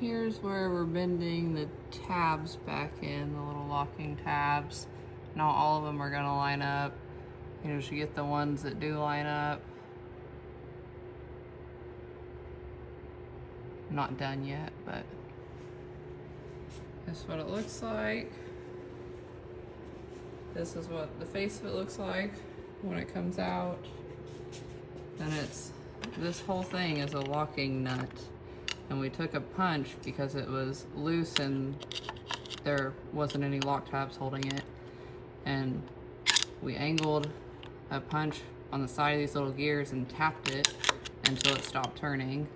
here's where we're bending the tabs back in, the little locking tabs. Not all of them are gonna line up. You know, you get the ones that do line up. Not done yet, but this is what it looks like. This is what the face of it looks like when it comes out. And this whole thing is a locking nut. And we took a punch because it was loose and there wasn't any lock tabs holding it. And we angled a punch on the side of these little gears and tapped it until it stopped turning.